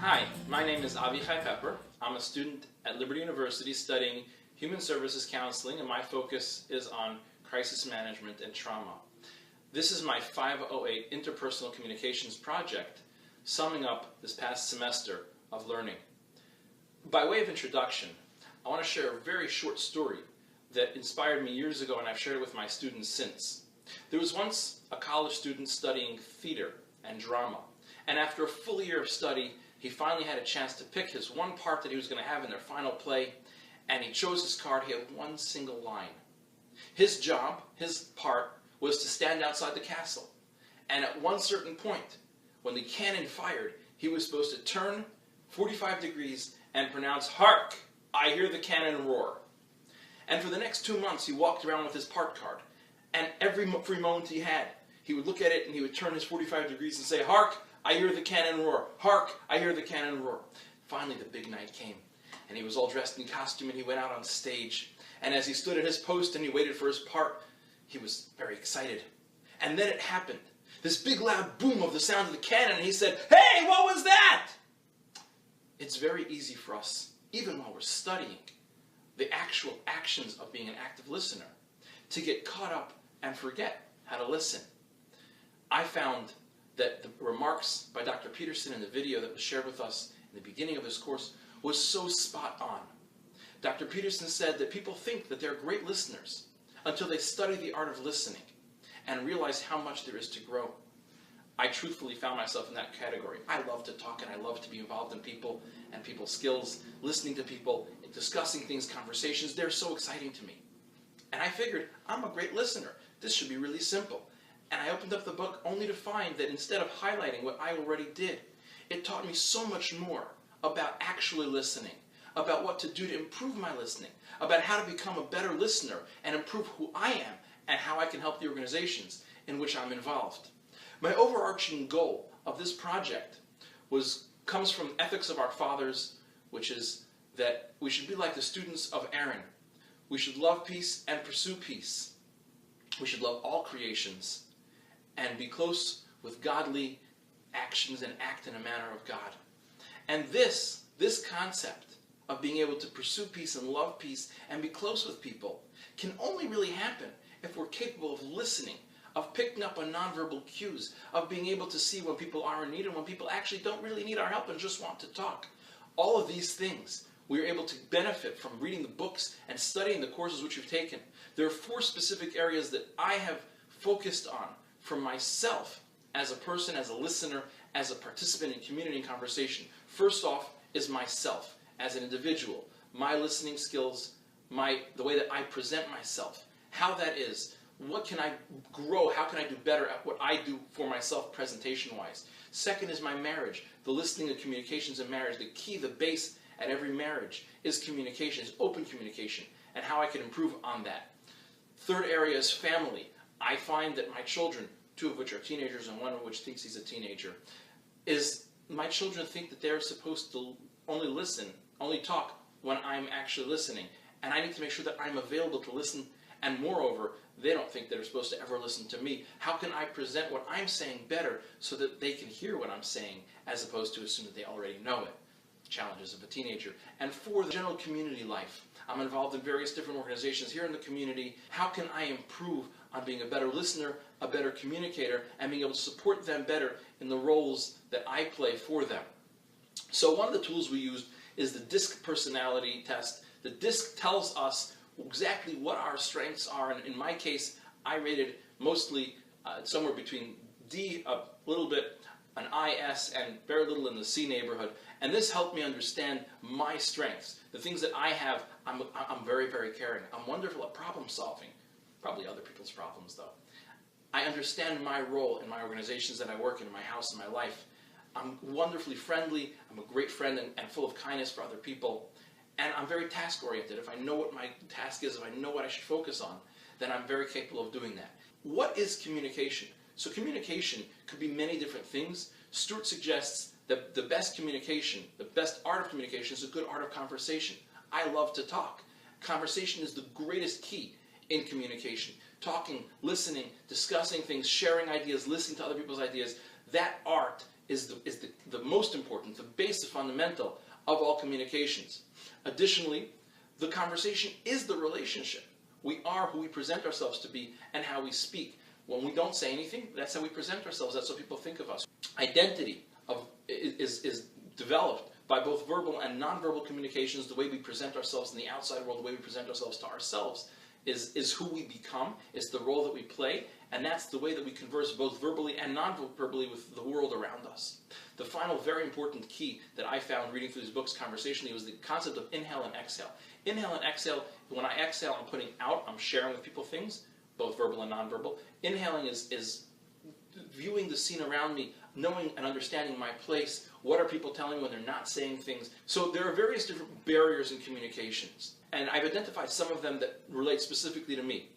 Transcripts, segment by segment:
Hi, my name is Avichai Pepper. I'm a student at Liberty University studying Human Services Counseling, and my focus is on crisis management and trauma. This is my 508 Interpersonal Communications project, summing up this past semester of learning. By way of introduction, I want to share a very short story that inspired me years ago, and I've shared it with my students since. There was once a college student studying theater and drama, and after a full year of study, he finally had a chance to pick his one part that he was going to have in their final play, and he chose his card. He had one single line. His job, his part, was to stand outside the castle, and at one certain point, when the cannon fired, he was supposed to turn 45 degrees and pronounce, "Hark! I hear the cannon roar." And for the next 2 months, he walked around with his part card, and every free moment he had, he would look at it and he would turn his 45 degrees and say, "Hark! I hear the cannon roar. Hark! I hear the cannon roar." Finally, the big night came, and he was all dressed in costume, and he went out on stage. And as he stood at his post and he waited for his part, he was very excited. And then it happened. This big loud boom of the sound of the cannon, and he said, "Hey, what was that?" It's very easy for us, even while we're studying the actual actions of being an active listener, to get caught up and forget how to listen. I found that the remarks by Dr. Peterson in the video that was shared with us in the beginning of this course was so spot on. Dr. Peterson said that people think that they're great listeners until they study the art of listening and realize how much there is to grow. I truthfully found myself in that category. I love to talk, and I love to be involved in people and people's skills, listening to people, discussing things, conversations. They're so exciting to me. And I figured, I'm a great listener. This should be really simple. And I opened up the book only to find that instead of highlighting what I already did, it taught me so much more about actually listening, about what to do to improve my listening, about how to become a better listener and improve who I am and how I can help the organizations in which I'm involved. My overarching goal of this project comes from Ethics of Our Fathers, which is that we should be like the students of Aaron. We should love peace and pursue peace. We should love all creations and be close with godly actions and act in a manner of God. And this concept of being able to pursue peace and love peace and be close with people can only really happen if we're capable of listening, of picking up on nonverbal cues, of being able to see when people are in need and when people actually don't really need our help and just want to talk. All of these things we are able to benefit from reading the books and studying the courses which we've taken. There are 4 specific areas that I have focused on for myself as a person, as a listener, as a participant in community and conversation. First off is myself as an individual, my listening skills, the way that I present myself, how that is, what can I grow, how can I do better at what I do for myself presentation-wise. Second is my marriage, the listening and communications in marriage. The key, the base at every marriage is communication, is open communication, and how I can improve on that. Third area is family. I find that my children, 2 of which are teenagers and 1 of which thinks he's a teenager, my children think that they're supposed to only listen, only talk when I'm actually listening. And I need to make sure that I'm available to listen. And moreover, they don't think they're supposed to ever listen to me. How can I present what I'm saying better so that they can hear what I'm saying as opposed to assume that they already know it? Challenges of a teenager. And 4, the general community life. I'm involved in various different organizations here in the community. How can I improve on being a better listener, a better communicator, and being able to support them better in the roles that I play for them? So one of the tools we used is the DISC personality test. The DISC tells us exactly what our strengths are, and in my case, I rated mostly somewhere between D, a little bit, an IS, and very little in the C neighborhood. And this helped me understand my strengths. The things that I have, I'm very, very caring. I'm wonderful at problem solving. Probably other people's problems, though. I understand my role in my organizations that I work in my house, in my life. I'm wonderfully friendly. I'm a great friend and full of kindness for other people. And I'm very task-oriented. If I know what my task is, if I know what I should focus on, then I'm very capable of doing that. What is communication? So communication could be many different things. Stewart suggests that the best communication, the best art of communication is a good art of conversation. I love to talk. Conversation is the greatest key in communication. talking, listening, discussing things, sharing ideas, listening to other people's ideas. That art is the most important, the base, the fundamental of all communications. Additionally, the conversation is the relationship. We are who we present ourselves to be and how we speak. When we don't say anything, that's how we present ourselves. That's what people think of us. Identity is developed by both verbal and nonverbal communications. The way we present ourselves in the outside world, the way we present ourselves to ourselves is who we become, is the role that we play, and that's the way that we converse both verbally and non-verbally with the world around us. The final very important key that I found reading through these books conversationally was the concept of inhale and exhale. Inhale and exhale, when I exhale, I'm putting out, I'm sharing with people things, both verbal and nonverbal. Inhaling is viewing the scene around me, knowing and understanding my place. What are people telling me when they're not saying things? So there are various different barriers in communications, and I've identified some of them that relate specifically to me.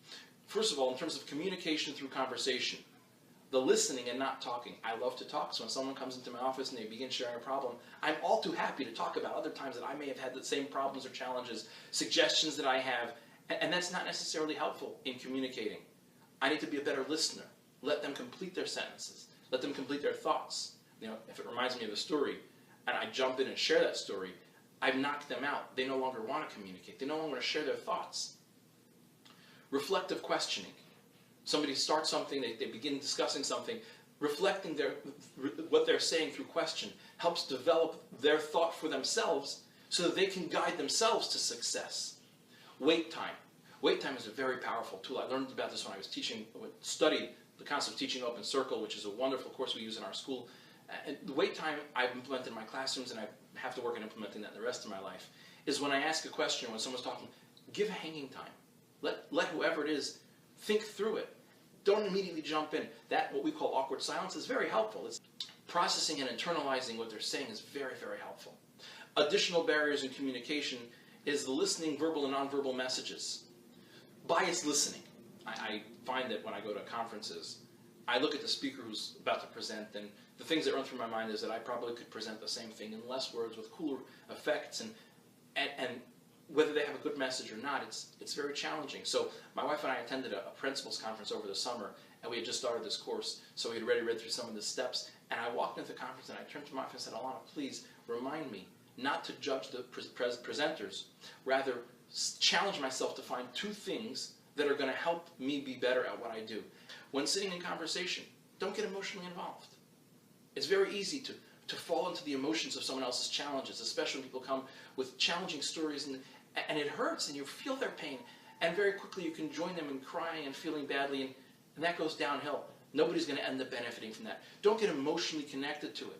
First of all, in terms of communication through conversation, the listening and not talking. I love to talk, so when someone comes into my office and they begin sharing a problem, I'm all too happy to talk about other times that I may have had the same problems or challenges, suggestions that I have, and that's not necessarily helpful in communicating. I need to be a better listener. Let them complete their sentences. Let them complete their thoughts. You know, if it reminds me of a story, and I jump in and share that story, I've knocked them out. They no longer want to communicate. They no longer want to share their thoughts. Reflective questioning. Somebody starts something, they begin discussing something, reflecting what they're saying through question helps develop their thought for themselves so that they can guide themselves to success. Wait time. Wait time is a very powerful tool. I learned about this when I was studied the concept of teaching open circle, which is a wonderful course we use in our school. And the wait time I've implemented in my classrooms, and I have to work on implementing that in the rest of my life, is when I ask a question or when someone's talking, give a hanging time. Let whoever it is think through it. Don't immediately jump in. That, what we call awkward silence, is very helpful. It's processing and internalizing what they're saying is very, very helpful. Additional barriers in communication is the listening verbal and nonverbal messages. Biased listening. I find that when I go to conferences, I look at the speaker who's about to present, and the things that run through my mind is that I probably could present the same thing in less words with cooler effects, and whether they have a good message or not, it's very challenging. So my wife and I attended a principals conference over the summer, and we had just started this course, so we had already read through some of the steps, and I walked into the conference and I turned to my wife and said, Alana, please remind me not to judge the presenters, rather challenge myself to find 2 things that are going to help me be better at what I do. When sitting in conversation, don't get emotionally involved. It's very easy to fall into the emotions of someone else's challenges, especially when people come with challenging stories, and it hurts, and you feel their pain, and very quickly you can join them in crying and feeling badly, and that goes downhill. Nobody's going to end up benefiting from that. Don't get emotionally connected to it.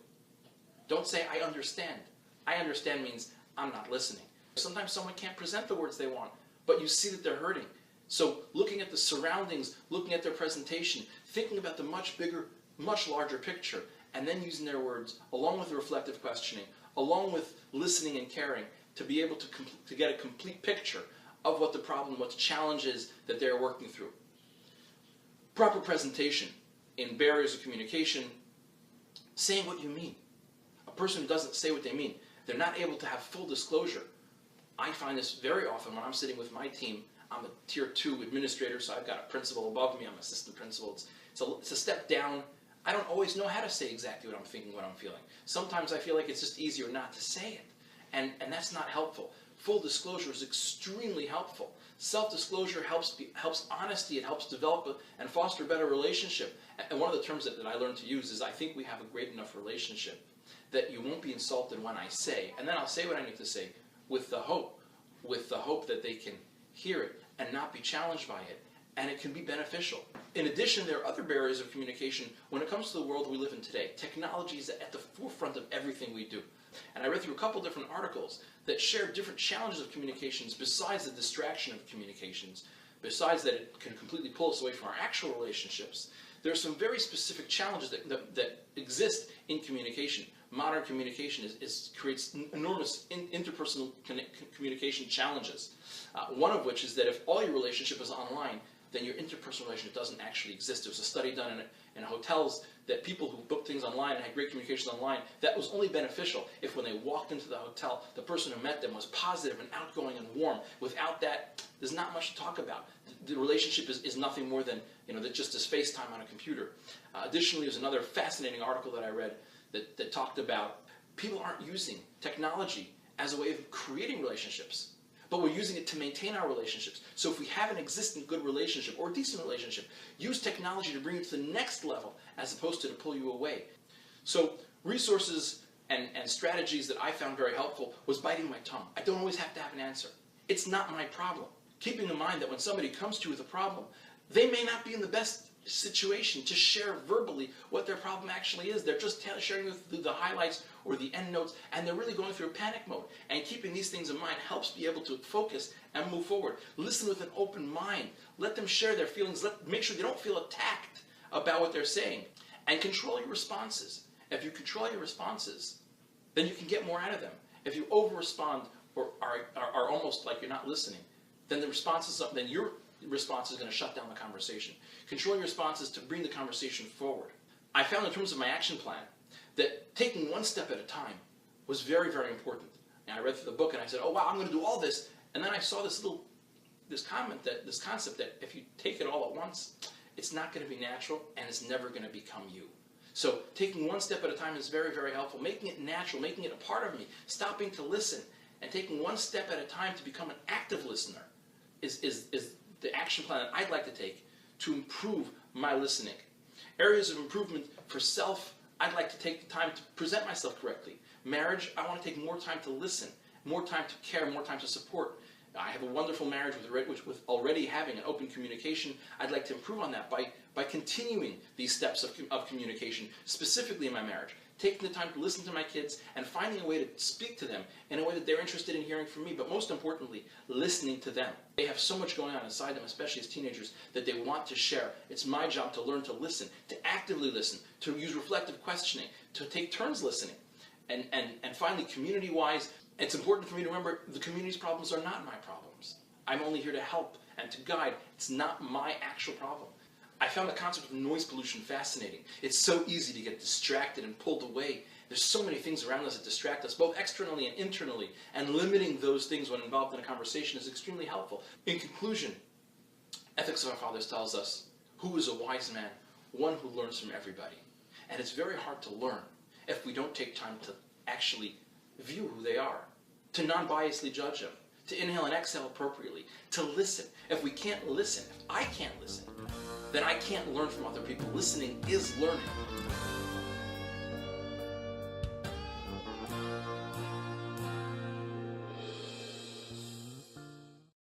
Don't say, I understand. I understand means I'm not listening. Sometimes someone can't present the words they want, but you see that they're hurting. So looking at the surroundings, looking at their presentation, thinking about the much bigger, much larger picture, and then using their words, along with the reflective questioning, along with listening and caring, to be able to get a complete picture of what the problem, what the challenge is that they're working through. Proper presentation in barriers of communication, saying what you mean. A person who doesn't say what they mean, they're not able to have full disclosure. I find this very often when I'm sitting with my team. I'm a tier 2 administrator, so I've got a principal above me, I'm an assistant principal. It's a step down. I don't always know how to say exactly what I'm thinking, what I'm feeling. Sometimes I feel like it's just easier not to say it, and that's not helpful. Full disclosure is extremely helpful. Self-disclosure helps honesty, it helps develop and foster a better relationship. And one of the terms that I learned to use is I think we have a great enough relationship that you won't be insulted when I say, and then I'll say what I need to say with the hope that they can hear it and not be challenged by it, and it can be beneficial. In addition, there are other barriers of communication when it comes to the world we live in today. Technology is at the forefront of everything we do. And I read through a couple different articles that share different challenges of communications besides the distraction of communications, besides that it can completely pull us away from our actual relationships. There are some very specific challenges that exist in communication. Modern communication creates enormous interpersonal communication challenges. One of which is that if all your relationship is online, then your interpersonal relationship doesn't actually exist. There was a study done in hotels that people who booked things online and had great communications online, that was only beneficial if when they walked into the hotel, the person who met them was positive and outgoing and warm. Without that, there's not much to talk about. The relationship is nothing more than, that just is FaceTime on a computer. Additionally, there's another fascinating article that I read that talked about people aren't using technology as a way of creating relationships, but we're using it to maintain our relationships. So if we have an existing good relationship or a decent relationship, use technology to bring it to the next level as opposed to pull you away. So resources and strategies that I found very helpful was biting my tongue. I don't always have to have an answer. It's not my problem. Keeping in mind that when somebody comes to you with a problem, they may not be in the best situation to share verbally what their problem actually is. They're just sharing with the highlights or the end notes, and they're really going through a panic mode. And keeping these things in mind helps be able to focus and move forward. Listen with an open mind. Let them share their feelings. Make sure they don't feel attacked about what they're saying. And control your responses. If you control your responses, then you can get more out of them. If you over-respond or are almost like you're not listening, then your response is going to shut down the conversation. Control your responses to bring the conversation forward. I found in terms of my action plan that taking one step at a time was very, very important. And I read through the book and I said, oh wow, I'm going to do all this. And then I saw this concept that if you take it all at once, it's not going to be natural and it's never going to become you. So taking one step at a time is very, very helpful. Making it natural, making it a part of me, stopping to listen, and taking one step at a time to become an active listener is the action plan that I'd like to take to improve my listening. Areas of improvement for self, I'd like to take the time to present myself correctly. Marriage, I want to take more time to listen, more time to care, more time to support. I have a wonderful marriage with already having an open communication. I'd like to improve on that by continuing these steps of communication, specifically in my marriage. Taking the time to listen to my kids and finding a way to speak to them in a way that they're interested in hearing from me, but most importantly, listening to them. They have so much going on inside them, especially as teenagers, that they want to share. It's my job to learn to listen, to actively listen, to use reflective questioning, to take turns listening. And finally, community-wise, it's important for me to remember the community's problems are not my problems. I'm only here to help and to guide. It's not my actual problem. I found the concept of noise pollution fascinating. It's so easy to get distracted and pulled away. There's so many things around us that distract us, both externally and internally, and limiting those things when involved in a conversation is extremely helpful. In conclusion, Ethics of Our Fathers tells us, who is a wise man? One who learns from everybody. And it's very hard to learn if we don't take time to actually view who they are, to non-biasly judge them, to inhale and exhale appropriately, to listen. If we can't listen, if I can't listen, then I can't learn from other people. Listening is learning.